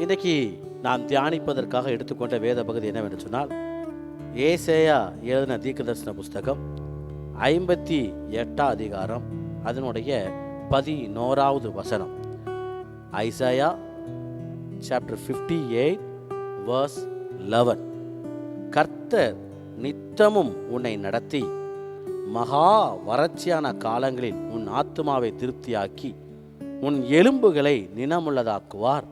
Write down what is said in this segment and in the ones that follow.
இன்றைக்கி நாம் தியானிப்பதற்காக எடுத்துக்கொண்ட வேத பகுதி என்னவென்று சொன்னால், ஏசாயா எழுதின தீர்க்கதரிசன புஸ்தகம் 58 அதிகாரம் அதனுடைய 11வது வசனம். Isaiah chapter 58 verse 11. கர்த்தர் நித்தமும் உன்னை நடத்தி மகா வறட்சியான காலங்களில் உன் ஆத்துமாவை திருப்தியாக்கி உன் எலும்புகளை நினமுள்ளதாக்குவார்.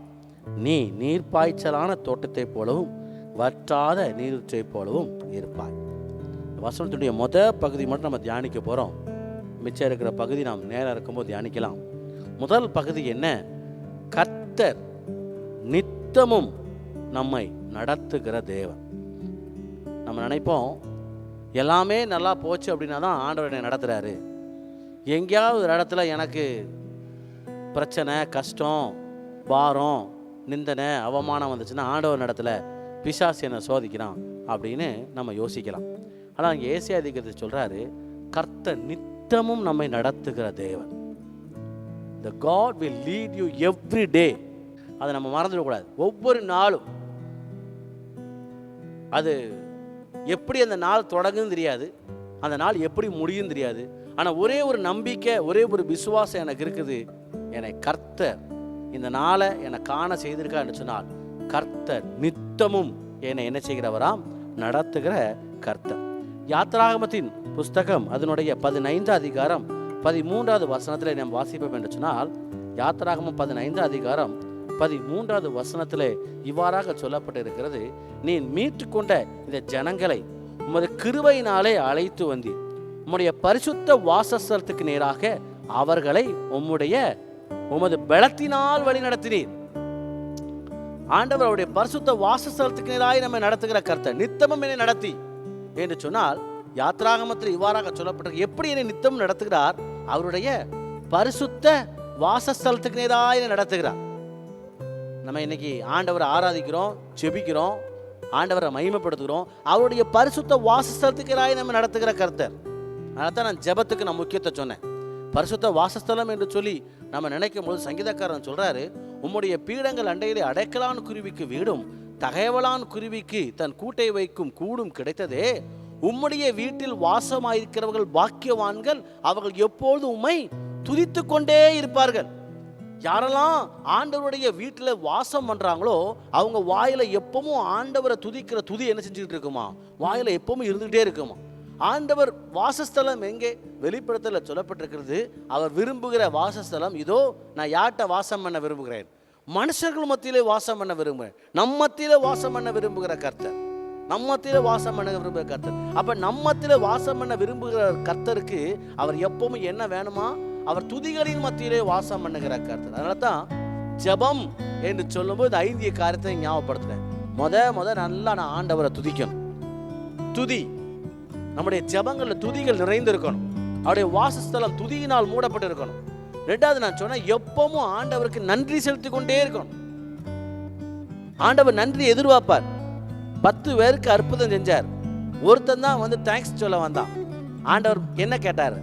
நீ நீர்ப்பாய்ச்சலான தோட்டத்தைப் போலவும் வற்றாத நீரூற்றைப் போலவும் இருப்பாய். வசனத்துடைய பகுதி மட்டும் நம்ம தியானிக்க போகிறோம். மிச்சம் இருக்கிற பகுதி நாம் நேரம் இருக்கும்போது தியானிக்கலாம். முதல் பகுதி என்ன? கர்த்தர் நித்தமும் நம்மை நடத்துகிற தேவன். நம்ம நினைப்போம் எல்லாமே நல்லா போச்சு அப்படின்னா தான் ஆண்டவர் என்னை நடத்துகிறாரு. எங்கேயாவது ஒரு இடத்துல எனக்கு பிரச்சனை, கஷ்டம், பாரம், நிந்தனை, அவமானம் வந்துச்சுன்னா ஆண்டவர் நடத்தலை, பிசாசு என்னை சோதிக்கிறான் அப்படின்னு நம்ம யோசிக்கலாம். ஆனால் அங்கே ஏசாயா தீர்க்கதரிசி சொல்கிறாரு, கர்த்தர் நித்தமும் நம்மை நடத்துகிற தேவன். The God will lead you every day. அதை நம்ம மறந்துடக்கூடாது. ஒவ்வொரு நாளும் அது எப்படி அந்த நாள் தொடங்குன்னு தெரியாது, அந்த நாள் எப்படி முடியும் தெரியாது. ஆனால் ஒரே ஒரு நம்பிக்கை, ஒரே ஒரு விசுவாசம் எனக்கு இருக்குது. என்னை கர்த்தர் இந்த நாளை என்னை காண செய்திருக்கான்னு சொன்னால், கர்த்தர் நித்தமும் என்னை என்ன செய்கிறவராம்? நடத்துகிற கர்த்தர். யாத்திராகமத்தின் புஸ்தகம் அதனுடைய 15 அதிகாரம் 13வது வசனத்தில் நாம் வாசிப்போம் என்று சொன்னால், யாத்திராகமம் 15 அதிகாரம் 13வது வசனத்தில் இவ்வாறாக சொல்லப்பட்டிருக்கிறது, நீ மீட்டு கொண்ட இந்த ஜனங்களை உமது கிருபையினாலே அழைத்து வந்தீர், உம்முடைய பரிசுத்த வாசஸ்தலத்துக்கு நேராக அவர்களை உமது பலத்தினால் வழி நடத்தினீர். ஆண்டவர் அவருடைய பரிசுத்த வாசஸ்தலத்துக்கு நேராக நம்மை நடத்துகிற கர்த்தர். நித்தமும் என்னை நடத்தி என்று சொன்னால், யாத்திராகமத்தில் இவ்வாறாக சொல்லப்பட்டிருக்கு. எப்படி என்னை நித்தமும் நடத்துகிறார்? அவருடைய பரிசுத்த வாசஸ்தலத்துக்கு நேராக நடத்துகிறார். நம்ம இன்னைக்கு ஆண்டவரை ஆராதிக்கிறோம், ஜெபிக்கிறோம், ஆண்டவரை மகிமைப்படுத்துகிறோம். அவருடைய பரிசுத்த வாசஸ்தலத்துக்கு நேராக நம்ம நடத்துகிற கர்த்தர். அதனால தான் நான் ஜெபத்துக்கு நான் முக்கியத்தை சொன்னேன். பரிசுத்த வாசஸ்தலம் என்று சொல்லி நம்ம நினைக்கும் போது சங்கீதக்காரன் சொல்றாரு, உம்முடைய பீடங்கள் அண்டையிலே அடைக்கலான் குருவிக்கு வீடும் தகைவலான் குருவிக்கு தன் கூட்டை வைக்கும் கூடும் கிடைத்ததே. உம்முடைய வீட்டில் வாசமாயிருக்கிறவர்கள் பாக்கியவான்கள், அவர்கள் எப்போது உம்மை துதித்து கொண்டே இருப்பார்கள். யாரெல்லாம் ஆண்டவருடைய வீட்டில் வாசம் பண்றாங்களோ அவங்க வாயில எப்பவும் ஆண்டவரை துதிக்கிற துதி என்ன செஞ்சுக்கிட்டு இருக்குமா? வாயில எப்பவும் இருந்துகிட்டே இருக்குமா? ஆண்டவர் வாசஸ்தலம் எங்கே? வெளிப்படுத்தல சொல்லப்பட்டிருக்கிறது, அவர் விரும்புகிற வாசஸ்தலம் இதோ, நான் யார்கிட்ட வாசம் பண்ண விரும்புகிறேன்? மனுஷர்கள் மத்தியிலே வாசம் பண்ண விரும்புகிறேன். நம்ம மத்தியிலே வாசம் பண்ண விரும்புகிற கர்த்தர். நம்ம மத்தியிலே வாசம் பண்ண விரும்புகிற கர்த்தர். அப்ப நம்ம மத்தியிலே வாசம் பண்ண விரும்புகிற கர்த்தருக்கு அவர் எப்பவும் என்ன வேணுமா? அவர் துதிகளின் மத்தியிலே வாசம் பண்ணுகிற கர்த்தர். அதனால தான் ஜெபம் என்று சொல்லும்போது 5 காரியத்தை ஞாபகப்படுத்துறேன். முத நல்லா நான் ஆண்டவரை துதிக்கணும். துதி, நம்முடைய ஜெபங்கள்ல துதிகள் நிறைந்திருக்கணும். அவருடைய வாசஸ்தலம் துதியினால் மூடப்பட்டு இருக்கணும். 2வது நான் சொன்னேன், எப்பவும் ஆண்டவருக்கு நன்றி செலுத்தி கொண்டே இருக்கணும். ஆண்டவர் நன்றி எதிர்பார்ப்பார். 10 பேருக்கு அற்புதம் செஞ்சார், ஒருத்தன் தான் வந்து தேங்க்ஸ் சொல்ல வந்தான். ஆண்டவர் என்ன கேட்டார்?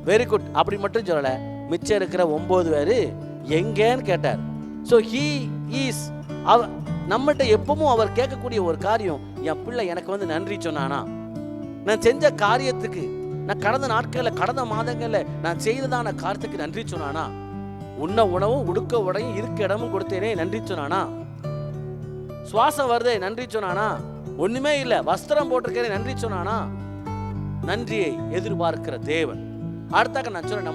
வெரி குட் அப்படி மட்டும் சொல்லல, மிச்சம் இருக்கிற 9 பேர் எங்கேன்னு கேட்டார். ஸோ ஹீ இஸ் நம்மகிட்ட எப்பவும் அவர் கேட்கக்கூடிய ஒரு காரியம், என் பிள்ளை எனக்கு வந்து நன்றி சொன்னானா? நான் செஞ்ச காரியத்துக்கு, நான் கடந்த நாட்களில் கடந்த மாதங்களில் நான் செய்ததான காரியத்துக்கு நன்றி சொன்னானா? உண்ண உணவும் உடுக்க உடையும் இருக்க இடமும் கொடுத்தேனே நன்றி சொன்னானா? சுவாசம் வருதே நன்றி சொன்னானா? ஒண்ணுமே இல்லை, வஸ்திரம் போட்டிருக்கேனே நன்றி சொன்னானா? நன்றியை எதிர்பார்க்கிற தேவன். அடுத்தாக நான் சொன்னேன்,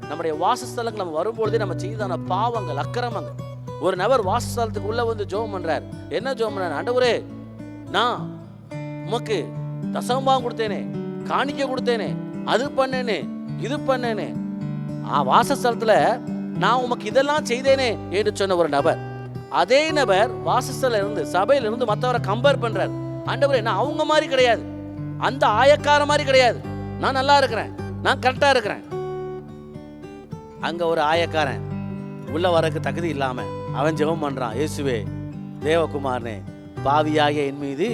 நம்முடைய வாசஸ்தலங்கள் நம்ம வரும்பொழுதே நம்ம செய்தான பாவங்கள், அக்கிரமங்கள். ஒரு நபர் வாசஸ்தலத்துக்கு உள்ள வந்து ஜெபம் பண்றார். என்ன ஜெபம் பண்றார்? ஆண்டவரே, நான் உமக்கு தசமபாகம் கொடுத்தேனே, காணிக்கை கொடுத்தேனே, அது பண்ணேனே, இது பண்ணேனே, வாசஸ்தலத்துல நான் உமக்கு இதெல்லாம் செய்தேனே என்று சொன்ன ஒரு நபர். அதே நபர் வாசஸ்தல இருந்து, சபையில இருந்து மற்றவரை கம்பேர் பண்றார். ஆண்டவரே, நான் அவங்க மாதிரி கிடையாது, அந்த ஆயக்கார மாதிரி கிடையாது, நான் நல்லா இருக்கிறேன், நான் கரெக்டா இருக்கிறேன். அங்க ஒரு ஆயக்காரன் உள்ள வரக்கு தகுதி இல்லாம அவன் ஜெபம் பண்றான், இயேசுவே தேவகுமாரனே பாவியாகிய என் மீது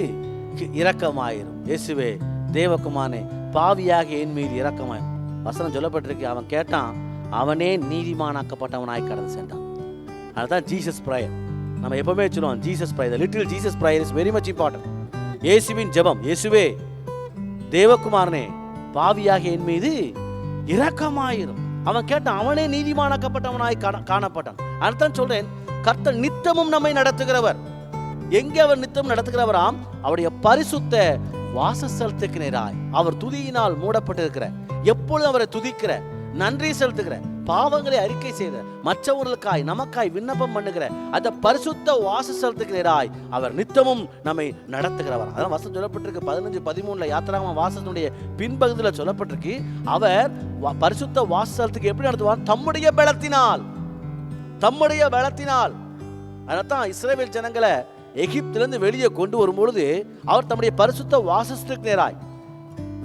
இரக்கமாயிரும். இயேசுவே தேவகுமாரனே பாவியாகிய என் மீது இரக்கமாயிரும். வசனம் சொல்லப்பட்டிருக்கு. அவன் கேட்டான், அவனே நீதிமானாக்கப்பட்டவனாய் கடந்து சென்றான். அதுதான் ஜீசஸ் பிரேயர். நம்ம எப்பவுமே சொல்லுவோம் Jesus prayer, little Jesus prayer is very much important. இயேசுவின் ஜெபம், இயேசுவே தேவகுமாரனே பாவியாக என் மீது இரக்கமாயிரும். அவன் கேட்டான், அவனே நீதிமானாக்கப்பட்டவனாய் காணப்பட்டான். அதுதான் சொல்றேன், கர்த்தர் நித்தமும் நம்மை நடத்துகிறவர். எங்கே அவர் நித்தம் நடத்துகிறவராம்? அவருடைய பரிசுத்த வாசஸ்தலத்துக்கு நேராய். அவர் துதியினால் மூடப்பட்டிருக்கிற, எப்பொழுதும் அவரை துதிக்கிற, நன்றி செலுத்துகிற, பாவங்களை அறிக்கை செய்கிற, மற்றவர்களுக்காய் நமக்காய் விண்ணப்பம் பண்ணுகிற அந்த பரிசுத்த வாசஸ்தலத்துக்கு நேராய் அவர் நித்தமும் நம்மை நடத்துகிறவர். அதான் வசனம் சொல்லப்பட்டிருக்கு 15-13 யாத்திராகம வாசனுடைய பின்பகுதியில் சொல்லப்பட்டிருக்கு. அவர் பரிசுத்த வாசஸ்தலத்துக்கு எப்படி நடத்துவார்? தம்முடைய பலத்தினால், தம்முடைய பலத்தினால். அதான் இஸ்ரவேல் ஜனங்களை எகிப்திலிருந்து வெளியே கொண்டு வரும்பொழுது அவர் தம்முடைய பரிசுத்த வாசஸ்தலத்துக்கு நேராய்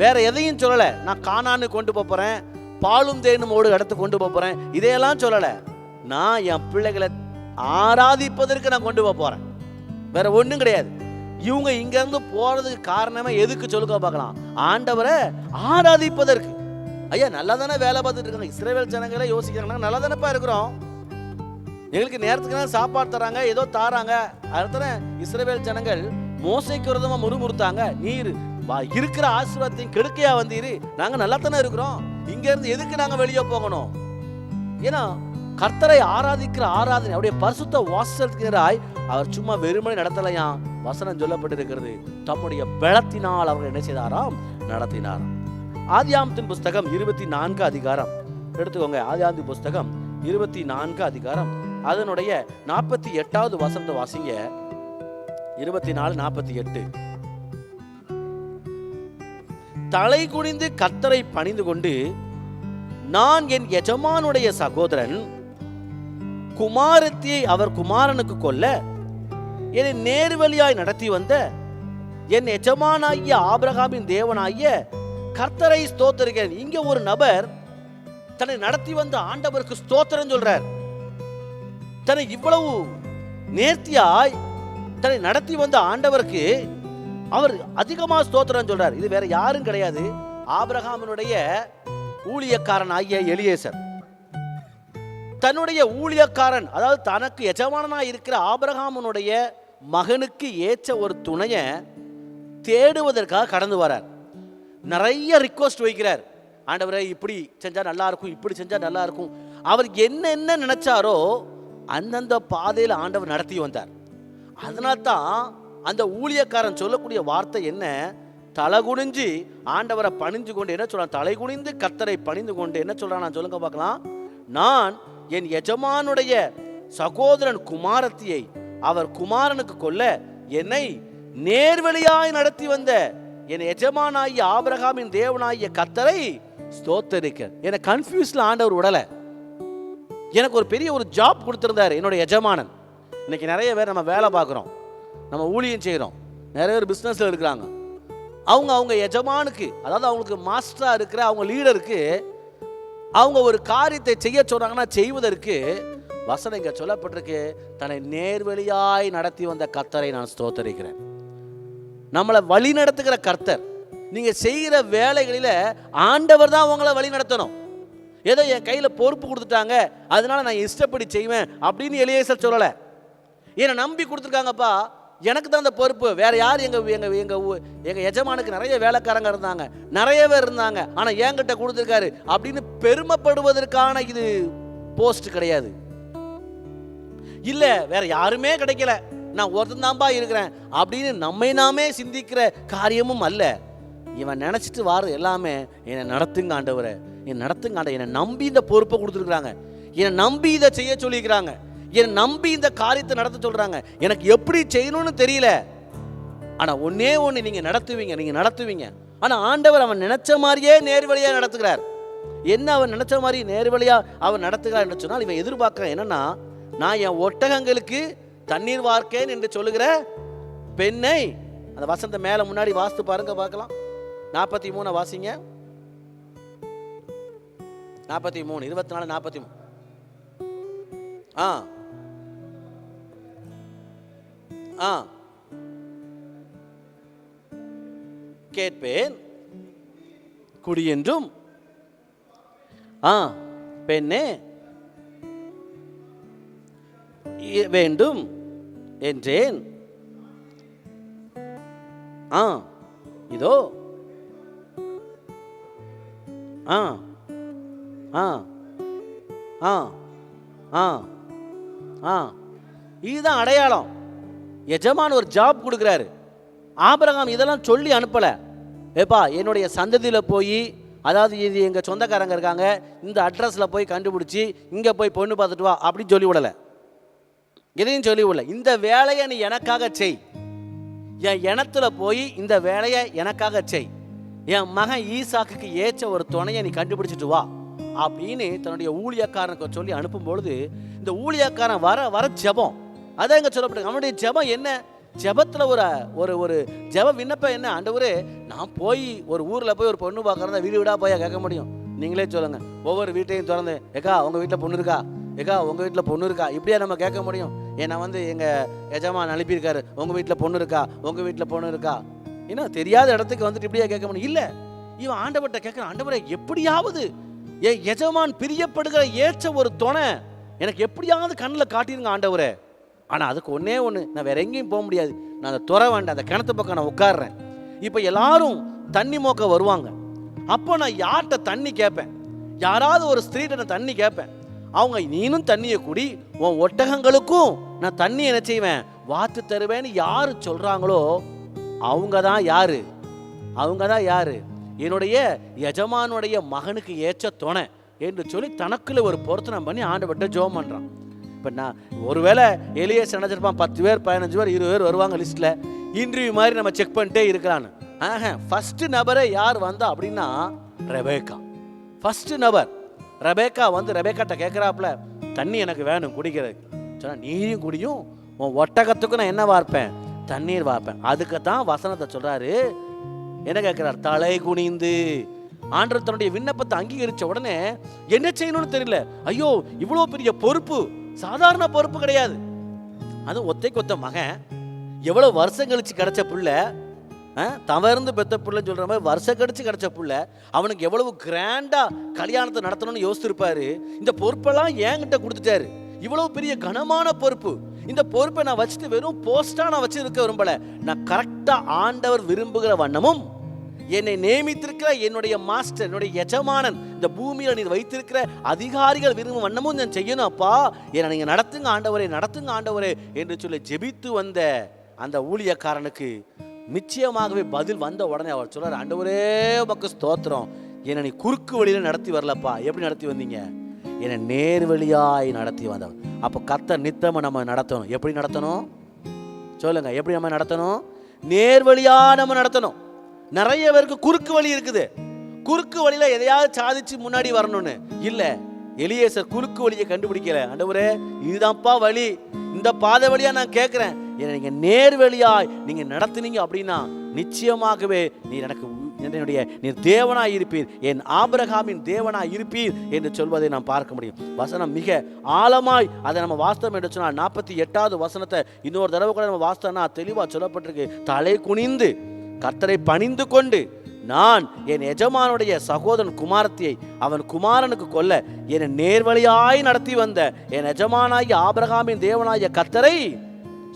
வேற எதையும் சொல்லல. நான் கானான்னு கொண்டு போறேன், பாலும் தேனும் ஓடு இடத்து கொண்டு போறேன், இதையெல்லாம் சொல்லல. நான் என் பிள்ளைகளை ஆராதிப்பதற்கு நான் கொண்டு போறேன், வேற ஒண்ணும் கிடையாது. இவங்க இங்க இருந்து போறதுக்கு காரணமே எதுக்கு சொல்லுங்க பார்க்கலாம்? ஆண்டவரை ஆராதிப்பதற்கு. ஐயா நல்லா தானே வேலை பார்த்துட்டு இருக்காங்க இஸ்ரவேல் ஜனங்களே. யோசிக்கிறாங்கன்னா நல்லா தானேப்பா இருக்கிறோம், எங்களுக்கு நேரத்துக்கு சாப்பாடு தராங்க, ஏதோ தாராங்க. அடுத்த இஸ்ரவேல் ஜனங்கள் மோசைக்கு விரோதமா முறுமுறுத்தாங்க, நீர் இருக்கிற ஆசீர்வாதத்தையும் கெடுக்கையா வந்தீரு, நாங்க நல்லா தானே இருக்கிறோம், இங்க இருந்து எதுக்கு நாங்க வெளியே போகணும்? ஏன்னா கர்த்தரை ஆராதிக்கிற ஆராதனை அவருடைய பரிசுத்த வாசல்கிறாய். அவர் சும்மா வெறுமனை நடத்தலையா, வசனம் சொல்லப்பட்டிருக்கிறது, தம்முடைய பலத்தினால் அவர் என்ன செய்தாராம்? நடத்தினாராம். ஆதியாகமத்தின் புஸ்தகம் 24 அதிகாரம் எடுத்துக்கோங்க. ஆதியாகமத்தின் புஸ்தகம் 24 அதிகாரம் அதனுடைய 48வது வசனத்தை வாசிங்க. 24:48. தலை குனிந்து கர்த்தரை பணிந்து கொண்டு, நான் என் எஜமானுடைய சகோதரன் குமாரத்தியை அவர் குமாரனுக்கு கொல்ல என்னை நேர்வழியாய் நடத்தி வந்த என் எஜமானாகிய ஆபிரகாமின் தேவனாகிய கர்த்தரை ஸ்தோத்திரிக்கிறேன். இங்க ஒரு நபர் தன்னை நடத்தி வந்த ஆண்டவருக்கு ஸ்தோத்திரம் சொல்றார். தன்னை இவ்வளவு நேர்த்தியாய் தன்னை நடத்தி வந்த ஆண்டவருக்கு அவர் அதிகமாக ஸ்தோத்திரம் சொல்றார். இது வேற யாரும் கிடையாது, ஆபிரகாமினுடைய ஊழியக்காரன் ஆகிய எலியேசர். தன்னுடைய ஊழியக்காரன், அதாவது தனக்கு எஜமானனாக இருக்கிற ஆபிரகாமினுடைய மகனுக்கு ஏற்ற ஒரு துணையை தேடுவதற்காக கடந்து வரார். நிறைய ரிக்வஸ்ட் வைக்கிறார். ஆண்டவரை இப்படி செஞ்சா நல்லா இருக்கும், இப்படி செஞ்சா நல்லா இருக்கும். அவர் என்ன நினைச்சாரோ அந்தந்த பாதையில் ஆண்டவர் நடத்தி வந்தார். அதனால்தான் அந்த ஊழியக்காரன் சொல்லக்கூடிய வார்த்தை என்ன? தலை குனிஞ்சு ஆண்டவரை பணிந்து கொண்டு என்ன சொல்றான்? தலை குனிந்து கர்த்தரை பணிந்து கொண்டு என்ன சொல்றான்? நான் சொல்லுங்க பார்க்கலாம். நான் என் எஜமானுடைய சகோதரன் குமாரத்தியை அவர் குமாரனுக்கு கொல்ல என்னை நேர்வழியாய் நடத்தி வந்த என் எஜமானாகிய ஆபிரகாமின் தேவனாகிய கர்த்தரை ஸ்தோத்தரிக்க. எனக்கு கன்ஃபியூஸ்ல ஆண்டவர் விடலை. எனக்கு ஒரு பெரிய ஒரு ஜாப் கொடுத்துருந்தாரு என்னுடைய எஜமானன். இன்னைக்கு நிறைய பேர் நம்ம வேலை பார்க்குறோம், நம்ம ஊழியம் செய்கிறோம், நிறைய பேர் பிஸ்னஸில் இருக்கிறாங்க. அவங்க எஜமானுக்கு, அதாவது அவங்களுக்கு மாஸ்டராக இருக்கிற அவங்க லீடருக்கு அவங்க ஒரு காரியத்தை செய்ய சொன்னாங்கன்னா செய்வதற்கு வசனம் இங்கே சொல்லப்பட்டிருக்கு, தன்னை நேர்வழியாய் நடத்தி வந்த கர்த்தரை நான் ஸ்தோத்தரிக்கிறேன். நம்மளை வழி நடத்துகிற கர்த்தர். நீங்கள் செய்கிற வேலைகளில் ஆண்டவர் தான் உங்களை வழி நடத்தணும். ஏதோ என் கையில் பொறுப்பு கொடுத்துட்டாங்க அதனால நான் இஷ்டப்படி செய்வேன் அப்படின்னு எலியேசர் சொல்லலை. என்னை நம்பி கொடுத்துருக்காங்கப்பா, எனக்கு தான் அந்த பொறுப்பு. வேற யார்? எங்கள் எஜமானுக்கு நிறைய வேலைக்காரங்க இருந்தாங்க, நிறைய பேர் இருந்தாங்க, ஆனால் என்கிட்ட கொடுத்துருக்காரு அப்படின்னு பெருமைப்படுவதற்கான இது போஸ்ட் கிடையாது. இல்லை வேற யாருமே கிடைக்கல, நான் ஒருத்தன் தான்பா இருக்கிறேன் அப்படின்னு நம்மை நாமே சிந்திக்கிற காரியமும் அல்ல. இவன் நினச்சிட்டு வார எல்லாமே என்னை நடத்துங்க ஆண்டவரை, என்னை நடத்துங்க ஆண்டவர். என்னை நம்பி இந்த பொறுப்பை கொடுத்துருக்குறாங்க, என்னை நம்பி இதை செய்ய சொல்லிக்கிறாங்க, என்னை நம்பி இந்த காரியத்தை நடத்த சொல்கிறாங்க. எனக்கு எப்படி செய்யணும்னு தெரியல, ஆனால் ஒன்னே ஒன்று, நீங்கள் நடத்துவீங்க. ஆனால் ஆண்டவர் அவன் நினச்ச மாதிரியே நேர்வழியாக நடத்துகிறார். என்ன அவன் நினச்ச மாதிரி நேர்வழியாக அவன் நடத்துகிறார் என்று சொன்னால், இவன் எதிர்பார்க்குறான் என்னன்னா, நான் என் ஒட்டகங்களுக்கு தண்ணீர் வார்க்கேன் என்று சொல்லுகிற பெண்ணை. அந்த வசந்த மேலே முன்னாடி வாசித்து பாருங்க பார்க்கலாம். 43 வாசிங்க. 43 24 43. கேட்பேன் குடி என்றும் பெண்ணே வேண்டும் என்றேன். இதோ இதுதான் அடையாளம். எஜமான் ஒரு ஜாப் கொடுக்குறாரு. ஆபிரகாம் இதெல்லாம் சொல்லி அனுப்பல. ஏப்பா என்னுடைய சந்ததியில் போய், அதாவது இது எங்கள் சொந்தக்காரங்க இருக்காங்க, இந்த அட்ரஸில் போய் கண்டுபிடிச்சி இங்கே போய் பொண்ணு பார்த்துட்டு வா அப்படின்னு சொல்லி விடலை. எதையும் சொல்லி விடல. இந்த வேலையை நீ எனக்காக செய், என் இனத்துல போய் இந்த வேலையை எனக்காக செய், என் மகன் ஈசாக்குக்கு ஏற்ற ஒரு துணையை நீ கண்டுபிடிச்சிட்டு வா அப்படின்னு தன்னுடைய ஊழியக்காரனுக்கு சொல்லி அனுப்பும் பொழுது, இந்த ஊழியக்காரன் வர வர ஜெபம். அதான் இங்கே சொல்லப்பட்டு அவனுடைய ஜெபம் என்ன? ஜெபத்தில் ஒரு ஒரு ஜெப விண்ணப்பம் என்ன? ஆண்டவரே, நான் போய் ஒரு ஊரில் போய் ஒரு பொண்ணு பார்க்கறதா வீடு வீடாக போய் கேட்க முடியும்? நீங்களே சொல்லுங்கள். ஒவ்வொரு வீட்டையும் திறந்து, ஏக்கா உங்கள் வீட்டில் பொண்ணு இருக்கா, ஏக்கா உங்கள் வீட்டில் பொண்ணு இருக்கா, இப்படியா நம்ம கேட்க முடியும்? ஏன்னா எங்கள் எஜமான் அனுப்பியிருக்காரு, உங்கள் வீட்டில் பொண்ணு இருக்கா, உங்கள் வீட்டில் பொண்ணு இருக்கா, இன்னும் தெரியாத இடத்துக்கு வந்துட்டு இப்படியா கேட்க முடியும்? இல்லை, இவன் ஆண்டவர்கிட்ட கேட்குறான், ஆண்டவரே எப்படியாவது என் எஜமான் பிரியப்படுகிற ஏற்ற ஒரு துணை எனக்கு எப்படியாவது கண்ணில் காட்டிருங்க ஆண்டவரே. ஆனால் அதுக்கு ஒன்றே ஒன்று, நான் வேற எங்கேயும் போக முடியாது, நான் அதை துற வேண்டாம், அந்த கிணத்து பக்கம் நான் உட்காடுறேன். இப்போ எல்லாரும் தண்ணி மோக்க வருவாங்க. அப்போ நான் யார்கிட்ட தண்ணி கேட்பேன்? யாராவது ஒரு ஸ்திரீட்ட நான் தண்ணி கேட்பேன். அவங்க நீனும் தண்ணியை குடி, உன் ஒட்டகங்களுக்கும் நான் தண்ணி என்ன செய்வேன், வாத்து தருவேன்னு யாரு சொல்றாங்களோ அவங்க தான் யாரு? அவங்க தான் யாரு? என்னுடைய எஜமானுடைய மகனுக்கு ஏற்ற துணை என்று சொல்லி தனக்குள்ள ஒரு பொருத்தனை பண்ணி ஆண்டவர்கிட்ட ஜெபம் பண்றான். இப்போ நான் ஒருவேளை எலியேசர் நினைச்சிருப்பான் 10 பேர் 15 பேர் 20 பேர் வருவாங்க லிஸ்ட்ல, இன்டர்வியூ மாதிரி நம்ம செக் பண்ணிட்டே இருக்கலான்னு. ஃபர்ஸ்ட் நபரே யார் வந்தா அப்படின்னா ரெபேக்கா. ஃபர்ஸ்ட் நபர் ரெபேக்கா ரெபேக்காட்ட கேட்குறாப்புல, தண்ணி எனக்கு வேணும் குடிக்கிறதுக்கு. சொன்னா, நீயும் குடியும், உன் ஒட்டகத்துக்கும் நான் என்ன வார்ப்பேன், தண்ணீர் வார்ப்பேன். அதுக்கு தான் வசனத்தை சொல்றாரு. என்ன கேட்கிறார்? தலை குனிந்து. ஆண்டவர் தன்னுடைய விண்ணப்பத்தை அங்கீகரிச்ச உடனே என்ன செய்யணும்னு தெரியல. ஐயோ, இவ்வளோ பெரிய பொறுப்பு, சாதாரண பொறுப்பு கிடையாது. அது ஒத்தைக்கு மகன், எவ்வளவு வருஷம் கழிச்சு கிடைச்ச புள்ள, தவறுந்து பெத்த புள்ளன்னு சொல்ற மாதிரி வருஷம் கழிச்சு கிடைச்ச புள்ள, அவனுக்கு எவ்வளவு கிராண்டா கல்யாணத்தை நடத்தணும்னு யோசிச்சிருப்பாரு. இந்த பொறுப்பெல்லாம் என்கிட்ட கொடுத்துட்டாரு. இவ்வளவு பெரிய கனமான பொறுப்பு, இந்த பொறுப்பை நான் வச்சுட்டு வெறும் போஸ்டா நான் வச்சு இருக்க விரும்பல. நான் கரெக்டா ஆண்டவர் விரும்புகிற வண்ணமும் என்னை நியமித்திருக்கிற என்னுடைய மாஸ்டர், என்னுடைய எஜமானன், இந்த பூமியில நீர் வைத்திருக்கிற அதிகாரிகள் விரும்பும் வண்ணமும் நான் செய்யணும் அப்பா, என்னை நீங்க நடத்துங்க ஆண்டவரே, நடத்துங்க ஆண்டவரே என்று சொல்லி ஜெபித்து வந்த அந்த ஊழியக்காரனுக்கு நிச்சயமாகவே பதில் வந்த உடனே அவர் சொல்றாரு, ஆண்டவரே உமக்கு ஸ்தோத்திரம், என்னை நீ குறுக்கு வழியில நடத்தி வரலப்பா. எப்படி நடத்தி வந்தீங்க? என்னை நேர்வழியாய் நடத்தி வந்தவர். அப்போ கர்த்தர் நித்தமா நம்ம நடத்தணும். எப்படி நடத்தணும் சொல்லுங்க? எப்படி நம்ம நடத்தணும்? நேர்வழியா நம்ம நடத்தணும். நிறைய பேருக்கு குறுக்கு வழி இருக்குது. குறுக்கு வழியில எதையாவது சாதிச்சு முன்னாடி வரணும்னு இல்ல. எலியேசர் குறுக்கு வழியை கண்டுபிடிக்கல. ஆண்டவரே இதுதான்ப்பா வழி, இந்த பாதை வழியா நான் கேட்கிறேன், என்னை நீங்க நேர்வழியாய் நீங்க நடத்துனீங்க அப்படின்னா நிச்சயமாகவே நீர் எனக்கு நீர் தேவனாய் இருப்பீர், என் ஆபிரகாமின் தேவனாய் இருப்பீர் என்று சொல்வதை நாம் பார்க்க முடியும். வசனம் மிக ஆழமாய் அதை நம்ம வாஸ்தவம் என்று சொன்னால் 48வது வசனத்தை இன்னொரு தடவை கூட நம்ம வாஸ்தவனா தெளிவா சொல்லப்பட்டிருக்கு. தலை குனிந்து கர்த்தரை பணிந்து கொண்டு, நான் என் எஜமானுடைய சகோதரன் குமாரத்தியை அவன் குமாரனுக்கு கொல்ல என்னை நேர்வழியாய் நடத்தி வந்த என் எஜமானாகிய ஆபிரகாமின் தேவனாகிய கர்த்தரை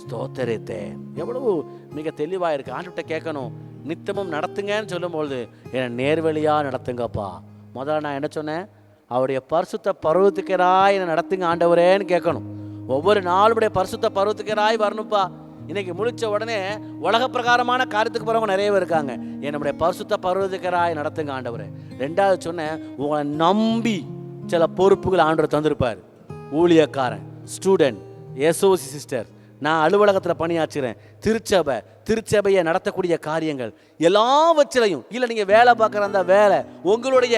ஸ்தோத்தரித்தேன். எவ்வளவு மிக தெளிவா இருக்கு. ஆண்டவர்கிட்ட கேட்கணும், நித்தமும் நடத்துங்கன்னு சொல்லும்பொழுது என்னை நேர்வழியா நடத்துங்கப்பா. முதல்ல நான் என்ன சொன்னேன்? அவருடைய பரிசுத்த பருவத்துக்கராய் என்னை நடத்துங்க ஆண்டவரேன்னு கேட்கணும். ஒவ்வொரு நாளுடைய பரிசுத்த பருவத்துக்கராய் வரணும்ப்பா. இன்னைக்கு முடிச்ச உடனே உலக பிரகாரமான காரியத்துக்கு போறவங்க நிறைய பேர் இருக்காங்க. என்னுடைய பரிசுத்த பருவத்துக்கராய் நடத்துங்க ஆண்டவரே. ரெண்டாவது சொன்னேன், உங்களை நம்பி சில பொறுப்புகள் ஆண்டவர் தந்திருப்பார். ஊழியக்காரன், ஸ்டூடெண்ட், எஸ்ஓசி சிஸ்டர், நான் அலுவலகத்தில் பணியாற்றுறேன், திருச்சபையை நடத்தக்கூடிய காரியங்கள் எல்லாவற்றிலையும், இல்லை நீங்கள் வேலை பார்க்குற அந்த வேலை, உங்களுடைய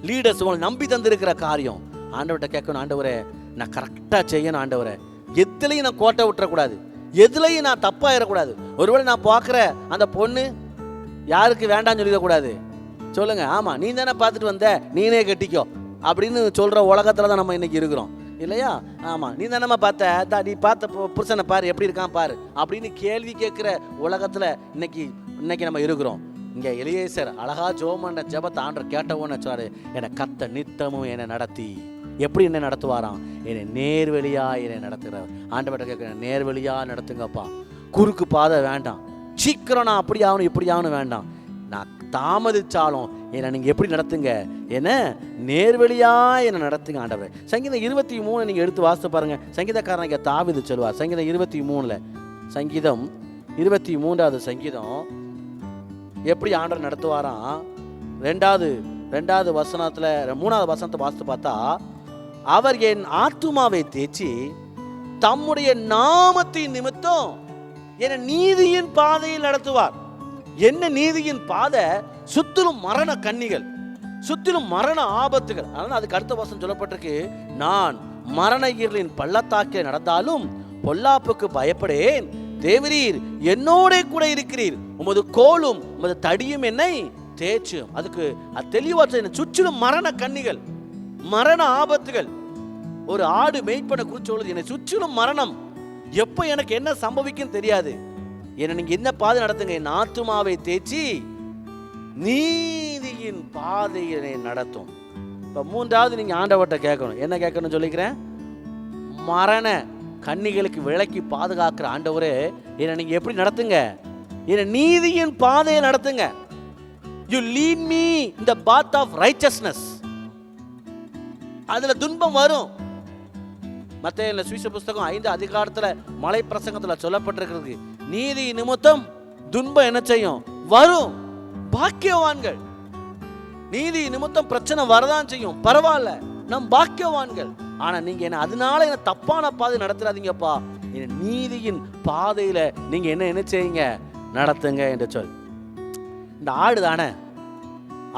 லீடர்ஸ் உங்களை நம்பி தந்திருக்கிற காரியம், ஆண்டவர்கிட்ட கேட்கணும், ஆண்டவரே நான் கரெக்டாக செய்யணும் ஆண்டவரே, எதுலையும் நான் கோட்டை விட்டுறக்கூடாது, எதுலையும் நான் தப்பாயிடக்கூடாது. ஒருவேளை நான் பார்க்குற அந்த பொண்ணு யாருக்கு வேண்டாம்னு சொல்லிடக்கூடாது. சொல்லுங்க, ஆமாம் நீ தானே பார்த்துட்டு வந்த, நீனே கட்டிக்கோ அப்படின்னு சொல்கிற உலகத்தில் தான் நம்ம இன்னைக்கு இருக்கிறோம் இல்லையா? ஆமாம் நீ தானம்மா பார்த்த, நீ பார்த்த புருஷனை பாரு எப்படி இருக்கான் பாரு அப்படின்னு கேள்வி கேட்குற உலகத்தில் இன்னைக்கு நம்ம இருக்கிறோம். இங்கே எலியேசர் அழகா ஜெபம் பண்ண ஜெபத்தை ஆண்டவர் கேட்டவோன்னு சொன்னாரு, என்னை கர்த்தர் நித்தமும் என்னை நடத்தி எப்படி என்ன நடத்துவாராம்? என்னை நேர்வழியா என்னை நடத்துகிறார். ஆண்டவர்கிட்ட கேட்குறேன், நேர்வழியா நடத்துங்கப்பா. குறுக்கு பாதை வேண்டாம். சீக்கிரம் நான் அப்படி ஆகணும் இப்படி ஆகணும் வேண்டாம். நான் தாமதிச்சாலும் என்னை நீங்கள் எப்படி நடத்துங்க? என்ன நேர்வழியா என்னை நடத்துங்க ஆண்டவர். சங்கீதம் 23 நீங்கள் எடுத்து வாசித்து பாருங்க. சங்கீதக்காரன் இங்கே தாவீது சொல்லுவார். சங்கீதம் 23 சங்கீதம் 23வது சங்கீதம் எப்படி ஆண்டவர் நடத்துவாராம்? ரெண்டாவது வசனத்தில் 3வது வசனத்தை வாசித்து பார்த்தா, அவர் என் ஆத்துமாவை தேய்ச்சி தம்முடைய நாமத்தின் நிமித்தம் என்னை நீதியின் பாதையில் நடத்துவார். என்ன நீதியின் பாதை? சுத்திலும் மரண கண்ணிகள், சுத்திலும் மரண ஆபத்துகள். அதனால அதுக்கு அடுத்த வசனம் சொல்லப்பட்டிருக்கு, நான் மரண இருளின் பள்ளத்தாக்கில் நடந்தாலும் பொல்லாப்புக்கு பயப்படேன், தேவரீர் என்னோட கூட இருக்கிறீர், உமது கோலும் உமது தடியும் என்னை தேய்ச்சும். அதுக்கு தெளிவா சுற்றிலும் மரண கண்ணிகள், மரண ஆபத்துகள். ஒரு ஆடு மேய்ப்பனை குறித்து சொல்லுது, என்னை சுற்றிலும் மரணம், எப்போ எனக்கு என்ன சம்பவிக்கும் தெரியாது, என்னை நீங்க என்ன பாதை நடத்துங்க, என் ஆத்துமாவை தேய்ச்சி நீதியின் பாதையை நடத்தும். இப்போ 3வது நீங்க ஆண்டவர்கிட்ட கேட்கணும். என்ன கேட்கணும்னு சொல்லிக்கிறேன், மரண கன்னிகளுக்கு விலக்கி பாதுகாக்கிற ஆண்டவரே, என்னை நீங்க எப்படி நடத்துங்க? என்னை நீதியின் பாதையை நடத்துங்க. You lead me in the path of righteousness. அதுல துன்பம் வரும். மத்தேயு சுவிசேஷ புத்தகம் 5 அதிகாரத்துல மலை பிரசங்கத்துல சொல்லப்பட்டிருக்கிறது, நீதி நிமித்தம் துன்பம் என்ன செய்யும்? வரும். பாக்கியவான்கள். நீதி நிமித்தம் பிரச்சனை வரதான் செய்யும், பரவாயில்ல, நம் பாக்கியவான்கள். ஆனா நீங்க என்ன அதனால என்ன தப்பான பாதை நடத்துறாதீங்கப்பா, நீதியின் பாதையில நீங்க என்ன செய்யுங்க? நடத்துங்க என்று சொல். இந்த ஆடு தானே,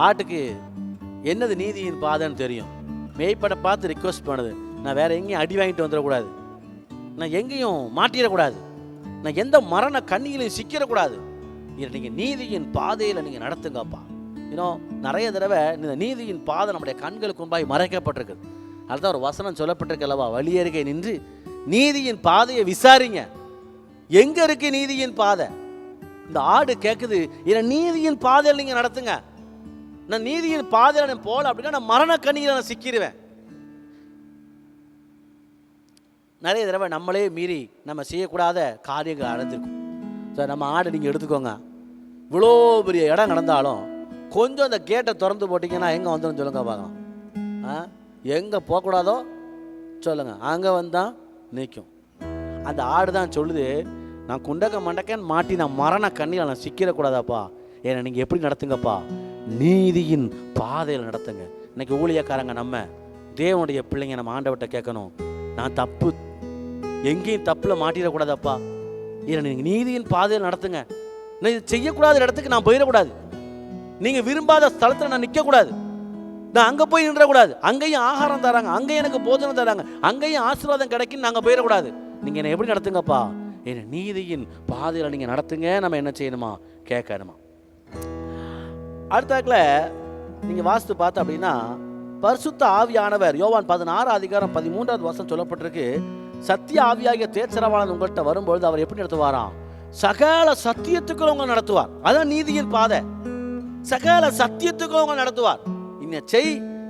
ஆட்டுக்கு என்னது நீதியின் பாதைன்னு தெரியும். மேய்ப்பனை பார்த்து ரிக்வெஸ்ட் பண்ணுது, நான் வேற எங்கேயும் அடி வாங்கிட்டு வந்துடக்கூடாது, நான் எங்கேயும் மாட்டிடக்கூடாது, நான் எந்த மரண கண்ணியிலையும் சிக்கிடக்கூடாது, நீங்கள் நீதியின் பாதையில் நீங்கள் நடத்துங்கப்பா. இன்னும் நிறைய தடவை இந்த நீதியின் பாதை நம்முடைய கண்களுக்கு முன்பாய் மறைக்கப்பட்டிருக்கு. அதுதான் ஒரு வசனம் சொல்லப்பட்டிருக்கு அல்லவா, வழியருகே நின்று நீதியின் பாதையை விசாரிங்க, எங்க இருக்கு நீதியின் பாதை? இந்த ஆடு கேட்குது, என்னை நீதியின் பாதையில் நீங்கள் நடத்துங்க. நான் நீதியின் பாதையில் நான் போகல அப்படின்னா நான் மரண கண்ணியில் நான் சிக்கிடுவேன். நிறைய தடவை நம்மளே மீறி நம்ம செய்யக்கூடாத காரியங்கள் நடந்திருக்கும். சார் நம்ம ஆடு நீங்கள் எடுத்துக்கோங்க, இவ்வளோ பெரிய இடம் நடந்தாலும் கொஞ்சம் அந்த கேட்டை திறந்து போட்டிங்கன்னா எங்கே வந்துடும் சொல்லுங்க பார்க்கலாம். எங்கே போகக்கூடாதோ சொல்லுங்கள், அங்கே வந்தால் நிற்கும். அந்த ஆடு தான் சொல்லுது, நான் குண்டக்க மண்டக்கன்னு மாட்டி நான் மரண கண்ணியில் நான் சிக்கிடக்கூடாதாப்பா, ஏன்னா நீங்கள் எப்படி நடத்துங்கப்பா? நீதியின் பாதையில் நடத்துங்க. இன்னைக்கு ஊழியக்காரங்க நம்ம தேவனுடைய பிள்ளைங்க நம்ம ஆண்டவர்கிட்ட கேட்கணும், நான் தப்பு எங்கேயும் தப்பில் மாட்டிடக்கூடாதாப்பா, ஏன்னா நீங்கள் நீதியின் பாதையில் நடத்துங்க. நான் இது செய்யக்கூடாத இடத்துக்கு நான் போயிடக்கூடாது, நீங்கள் விரும்பாத ஸ்தலத்தில் நான் நிற்கக்கூடாது, நான் அங்கே போய் நின்றக்கூடாது, அங்கேயும் ஆகாரம் தராங்க, அங்கேயும் எனக்கு போதனை தராங்க, அங்கேயும் ஆசீர்வாதம் கிடைக்கும், நாங்கள் போயிடக்கூடாது. நீங்கள் என்னை எப்படி நடத்துங்கப்பா? என்ன நீதியின் பாதையில் நீங்கள் நடத்துங்க. நம்ம என்ன செய்யணுமா? கேட்கணுமா? அடுத்தாக்கில் நீங்கள் வாசித்து பார்த்தா அப்படின்னா, பரிசுத்த ஆவியானவர் யோவான் 16 அதிகாரம் 13வது வசனம் சொல்லப்பட்டிருக்கு, சத்திய ஆவியாகிய தேச்சரவாளன் உங்கள்கிட்ட வரும்பொழுது அவர் எப்படி நடத்துவாராம்? சகல சத்தியத்துக்குள்ள உங்களை நடத்துவார். அதான் நீதியின் பாதை. சகல சத்தியத்துக்குள்ள உங்களை நடத்துவார்.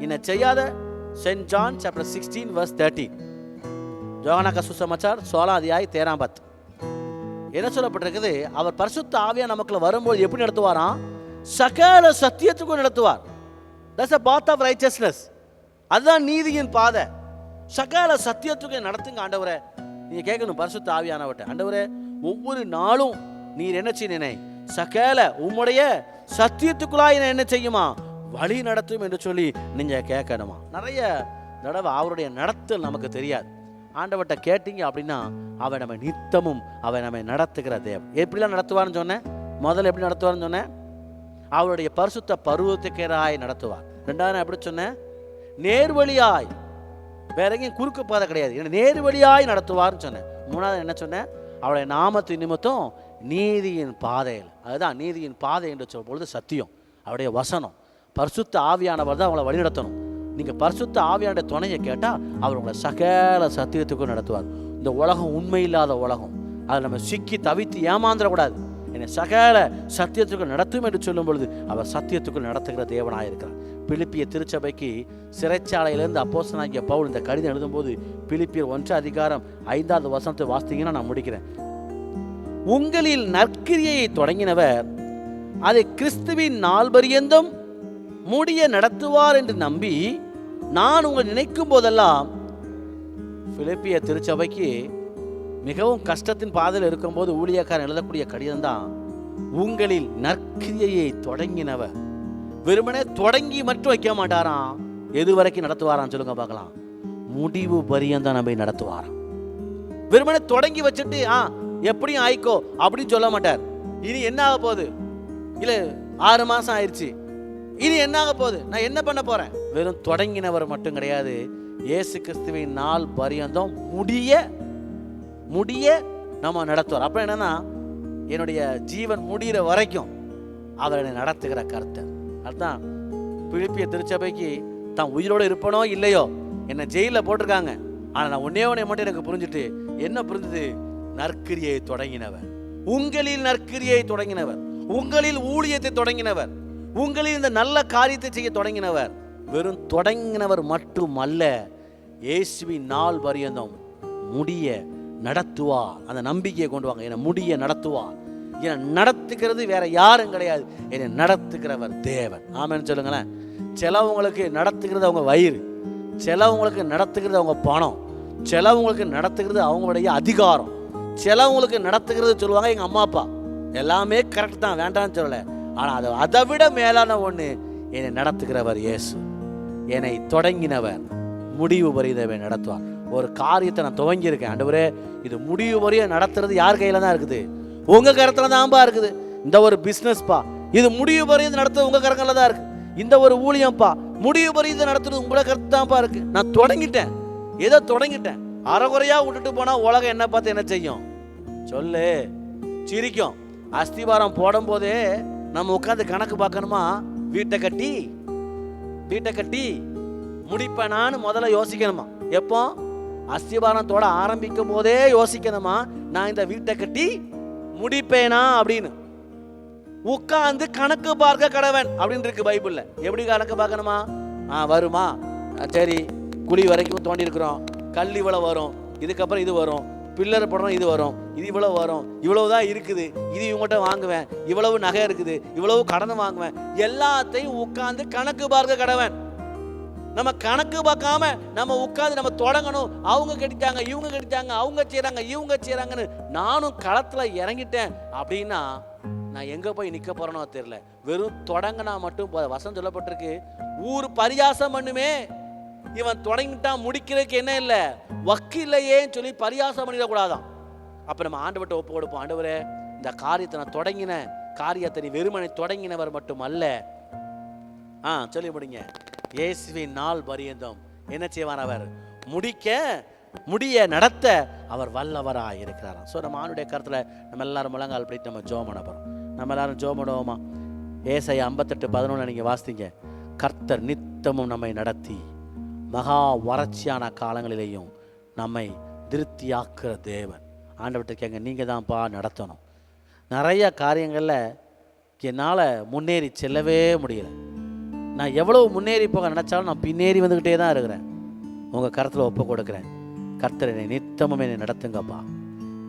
இன்ன செய்யாத சென்ட் ஜான் சாப்டர் 16 verse 13, யோவானா का सुसमाचार 16 अध्याय 13 என்ன சொல்லப்பட்டிருக்குது? அவர் பரிசுத்த ஆவியா நமக்குள்ள வரும்போது எப்படி நடத்துவாராம்? சகல சத்தியத்துக்கும் நடத்துவார். That's a path of righteousness. அதுதான் நீதியின் பாதை. சகல சத்தியத்துக்கும் நடத்துங்க ஆண்டவரே. நீங்க கேட்கணும் பரிசுத்த ஆவியானவர்கிட்ட, ஆண்டவரே ஒவ்வொரு நாளும் நீர் என்ன செய்ய சகல உம்முடைய சத்தியத்துக்குள்ளாய் என்ன செய்யுமா? வழி நடத்தும் என்று சொல்லி நீங்க கேட்கணுமா? நிறைய தடவை அவருடைய நடத்தல் நமக்கு தெரியாது. ஆண்டவர்கிட்ட கேட்டீங்க அப்படின்னா அவன் நம்ம நித்தமும் அவன் நம்மை நடத்துகிற தேவன். எப்படிலாம் நடத்துவார்னு சொன்னேன்? முதல்ல எப்படி நடத்துவார்னு சொன்னேன்? அவருடைய பரிசுத்த பருவத்துக்கேராய் நடத்துவார். ரெண்டாவது எப்படி சொன்னேன்? நேர்வழியாய், வேற எங்கேயும் குறுக்கு பாதை கிடையாது, நேர்வழியாய் நடத்துவார்னு சொன்னேன். மூணாவது என்ன சொன்னேன்? அவருடைய நாமத்தின் நிமித்தம் நீதியின் பாதையில். அதுதான் நீதியின் பாதை என்று சொல்லும் பொழுது சத்தியம், அவருடைய வசனம். பரிசுத்த ஆவியானவர் தான் அவங்களை வழிநடத்தணும். நீங்கள் பரிசுத்த ஆவியான துணையை கேட்டால் அவர் உங்களை சகல சத்தியத்துக்கும் நடத்துவார். இந்த உலகம் உண்மை இல்லாத உலகம், அதில் நம்ம சிக்கி தவித்து ஏமாந்துடக்கூடாது. என்னை சகல சத்தியத்துக்குள் நடத்தும் என்று சொல்லும் பொழுது அவர் சத்தியத்துக்குள் நடத்துகிற தேவனாக இருக்கிறார். பிலிப்பிய திருச்சபைக்கு சிறைச்சாலையிலிருந்து அப்போஸ்தலனாகிய பவுல் இந்த கடிதம் எழுதும்போது பிலிப்பியர் 1:5 வாசித்தீங்கன்னா நான் முடிக்கிறேன். உங்களில் நற்கிரியையை தொடங்கினவர் அதை கிறிஸ்துவின் நாள் பரியந்தம் முடிய நடத்துவார் என்று நம்பி நான் உங்களை நினைக்கும் போதெல்லாம், பிலிப்பிய திருச்சபைக்கு மிகவும் கஷ்டத்தின் பாதையில் இருக்கும்போது ஊழியக்காரன் எழுதக்கூடிய கடிதம் தான், உங்களில் நற்கிரியையை தொடங்கினவர். வெறுமனே தொடங்கி மட்டும் வைக்க மாட்டாராம், எது வரைக்கும் நடத்துவாரான்னு சொல்லுங்க பார்க்கலாம். முடிவு பரியந்தான் நம்பி நடத்துவாராம். வெறுமனே தொடங்கி வச்சுட்டு எப்படியும் ஆயிக்கோ அப்படின்னு சொல்ல மாட்டார். இனி என்ன ஆக போகுது, இல்லை 6 மாசம் ஆயிடுச்சு, இனி என்ன ஆக போகுது, நான் என்ன பண்ண போறேன். வெறும் தொடங்கினவர் மட்டும் கிடையாது, இயேசு கிறிஸ்துவின் நாள் பரியந்தம் முடிய நம்ம நடத்துவார். அப்ப என்னன்னா, என்னுடைய ஜீவன் முடிகிற வரைக்கும் அவர் என்னை நடத்துகிற கர்த்தர். அதுதான் பிலிப்பிய திருச்சபைக்கு தான் உயிரோடு இருப்பனோ இல்லையோ, என்னை ஜெயிலில் போட்டிருக்காங்க, ஆனால் நான் ஒன்னே மட்டும் எனக்கு புரிஞ்சுட்டு, என்ன புரிஞ்சுது, நற்கிரியை தொடங்கினவர், உங்களில் நற்கிரியை தொடங்கினவர், உங்களில் ஊழியத்தை தொடங்கினவர், உங்களில் இந்த நல்ல காரியத்தை செய்ய தொடங்கினவர். வெறும் தொடங்கினவர் மட்டுமல்ல, இயேசுவின் நாள் பரியந்தம் முடிய நடத்துவார். அந்த நம்பிக்கையை கொண்டு வாங்க. என்னை முடிய நடத்துவார். என்னை நடத்துக்கிறது வேற யாரும் கிடையாது, என்னை நடத்துக்கிறவர் தேவன். ஆமென்னு சொல்லுங்களேன். சிலவங்களுக்கு நடத்துக்கிறது அவங்க வயிறு, சிலவங்களுக்கு நடத்துக்கிறது அவங்க பணம், சிலவங்களுக்கு நடத்துக்கிறது அவங்களுடைய அதிகாரம், சிலவங்களுக்கு நடத்துக்கிறது சொல்லுவாங்க எங்கள் அம்மா அப்பா. எல்லாமே கரெக்ட் தான், வேண்டாம்னு சொல்லலை. ஆனால் அதை விட மேலான ஒன்று, என்னை நடத்துகிறவர் இயேசு. என்னை தொடங்கினவர் முடிவு வரையதை நடத்துவார். ஒரு காரியத்தை நான் துவங்கியிருக்கேன், ஆண்டவரே இது முடிவு வரைய நடத்துறது யார் கையில் தான் இருக்குது, உங்கள் கரத்தில் தான்ப்பா இருக்குது. இந்த ஒரு பிஸ்னஸ்ப்பா, இது முடிவு வரையது நடத்துறது உங்கள் கரங்களில் தான் இருக்குது. இந்த ஒரு ஊழியம்ப்பா, முடிவு வரையது நடத்துறது உங்களை கருத்து தான்ப்பா இருக்குது. நான் தொடங்கிட்டேன், ஏதோ தொடங்கிட்டேன். அரைகுறையாக விட்டுட்டு போனால் உலகம் என்ன பார்த்து என்ன செய்யும் சொல்லு, சிரிக்கும். அஸ்திவாரம் போடும் போதே நம்ம உட்காந்து கணக்கு பார்க்கணுமா, வீட்டை கட்டி முடிப்பேனான்னு முதல்ல யோசிக்கணுமா. எப்போ அஸ்திவாரத்தோட ஆரம்பிக்கும் போதே யோசிக்கணுமா, நான் இந்த வீட்டை கட்டி முடிப்பேனா அப்படின்னு. உட்காந்து கணக்கு பார்க்க கடவன் அப்படின்னு இருக்கு பைபிள்ல. எப்படி கணக்கு பார்க்கணுமா, வருமா, சரி குழி வரைக்கும் தோண்டி இருக்கிறோம், கல் இவ்வளவு வரும், இதுக்கப்புறம் இது வரும், பில்லர் போடணும், இது வரும், இது இவ்வளவு வரும், இவ்வளவுதான் இருக்குது, இது இவங்ககிட்ட வாங்குவேன், இவ்வளவு நகை இருக்குது, இவ்வளவு கடன் வாங்குவேன், எல்லாத்தையும் உட்கார்ந்து கணக்கு பார்க்க கடவன். நம்ம கணக்கு பார்க்காம நம்ம உட்கார்ந்து நம்ம தொடங்கணும். அவங்க கட்டிட்டாங்க, இவங்க கட்டிட்டாங்க, அவங்க செய்யறாங்க, இவங்க செய்யறாங்கன்னு நானும் களத்துல இறங்கிட்டேன் அப்படின்னா நான் எங்க போய் நிக்க போறேனோ தெரியல. வெறும் தொடங்கினா மட்டும் வசனம் சொல்லப்பட்டிருக்கு, ஊர் பரியாசம் பண்ணுமே, இவன் தொடங்கிட்டான் முடிக்கிறதுக்கு என்ன இல்லை வக்கு இல்லையேன்னு சொல்லி பரியாசம் பண்ணிடக்கூடாதான். அப்ப நம்ம ஆண்டவர்கிட்ட ஒப்பு கொடுப்போம், ஆண்டவரே இந்த காரியத்தை நான் தொடங்கின காரியத்தை நீ வெறுமனை தொடங்கினவர் மட்டும் அல்ல, சொல்லி முடிங்க, இயேசுவின் நாள் பரியந்தம் என்ன செய்வார், அவர் முடிய நடத்த அவர் வல்லவராக இருக்கிறார். ஸோ நம்ம ஆண்டுடைய கருத்துல நம்ம எல்லாரும் முழங்கால் படித்து நம்ம ஜெபம் பண்ண போறோம். நம்ம எல்லாரும் ஜெபம் பண்ணுவோமா? ஏசாயா 58:11 நீங்க வாசிங்க. கர்த்தர் நித்தமும் நம்மை நடத்தி மகா வறட்சியான காலங்களிலேயும் நம்மை திருப்தியாக்குற தேவன். ஆண்டவர்கிட்ட கேங்க, நீங்கள் தான்ப்பா நடத்தணும். நிறைய காரியங்களில் என்னால் முன்னேறி செல்லவே முடியல. நான் எவ்வளவு முன்னேறி போக நினச்சாலும் நான் பின்னேறி வந்துக்கிட்டே தான் இருக்கிறேன். உங்கள் கருத்தில் ஒப்பு கொடுக்குறேன். கர்த்தர் என்னை நித்தமும் என்னை நடத்துங்கப்பா.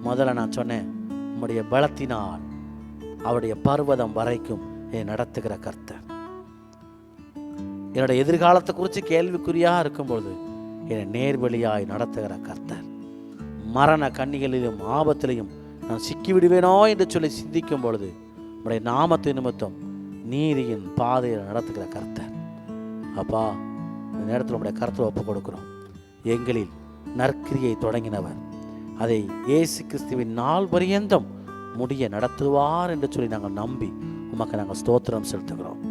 முதல்ல நான் சொன்னேன், உம்முடைய பலத்தினால் அவருடைய பர்வதம் வரைக்கும் என்னை நடத்துகிற கர்த்தர். என்னோட எதிர்காலத்தை குறித்து கேள்விக்குறியாக இருக்கும்பொழுது என்னை நேர்வழியாய் நடத்துகிற கர்த்தர். மரண கண்ணிகளிலும் ஆபத்திலையும் நான் சிக்கிவிடுவேனோ என்று சொல்லி சிந்திக்கும் பொழுது உடைய நாமத்தின் நிமித்தம் நீதியின் பாதையில் நடத்துகிற கர்த்தர். அப்பா, இந்த நேரத்தில் உடைய கருத்தில் ஒப்பு கொடுக்கிறோம். எங்களில் நற்கிரியை தொடங்கினவர் அதை இயேசு கிறிஸ்துவின் நாள் பரியந்தம் முடிய நடத்துவார் என்று சொல்லி நாங்கள் நம்பி உமக்கு நாங்கள் ஸ்தோத்திரம் செலுத்துகிறோம்.